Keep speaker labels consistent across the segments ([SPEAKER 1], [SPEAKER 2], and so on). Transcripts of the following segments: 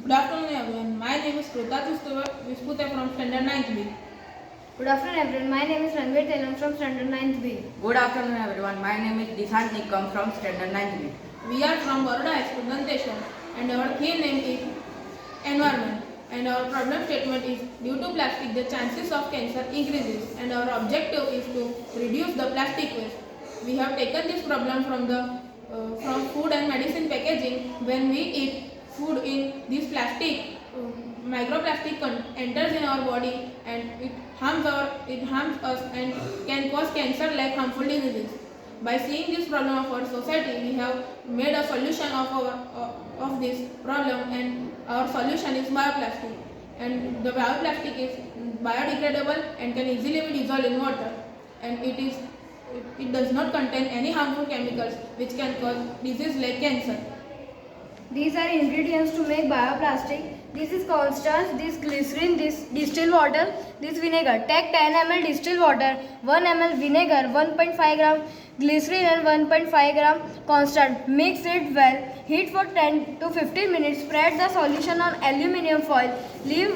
[SPEAKER 1] Good afternoon everyone. My name is Krita Vispute from Standard 9th B.
[SPEAKER 2] Good afternoon everyone. My name is Ranveer Telam from Standard 9th B.
[SPEAKER 3] Good afternoon everyone. My name is Dishant Nikam from Standard 9th B.
[SPEAKER 1] We are from Baroda High School, Danteshwar, and our theme name is environment. And our problem statement is due to plastic the chances of cancer increases, and our objective is to reduce the plastic waste. We have taken this problem from food and medicine packaging. When we eat food in this plastic, microplastic enters in our body and it harms us and can cause cancer like harmful diseases. By seeing this problem of our society, we have made a solution of this problem, and our solution is bioplastic. And the bioplastic is biodegradable and can easily be dissolved in water, and it does not contain any harmful chemicals which can cause disease like cancer.
[SPEAKER 2] These are ingredients to make bioplastic. This is cornstarch, this glycerin, this distilled water, this vinegar. Take 10 ml distilled water, 1 ml vinegar, 1.5 gram glycerin and 1.5 gram cornstarch. Mix it well. Heat for 10 to 15 minutes. Spread the solution on aluminium foil. Leave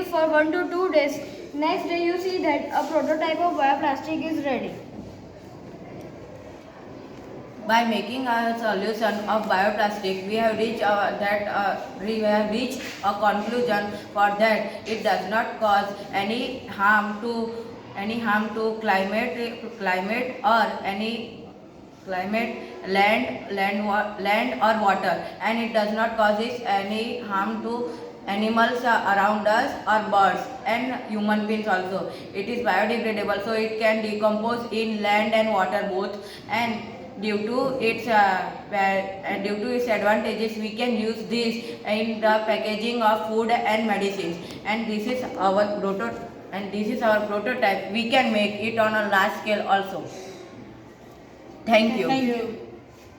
[SPEAKER 2] for 1 to 2 days. Next day you see that a prototype of bioplastic is ready.
[SPEAKER 3] By making a solution of bioplastic, we have reached a conclusion for that it does not cause any harm to climate or any land or water, and it does not causes any harm to animals around us or birds and human beings also. It is biodegradable, so it can decompose in land and water both, and due to its advantages, we can use this in the packaging of food and medicines. And this is our prototype. We can make it on a large scale also. Thank you.
[SPEAKER 1] Thank you.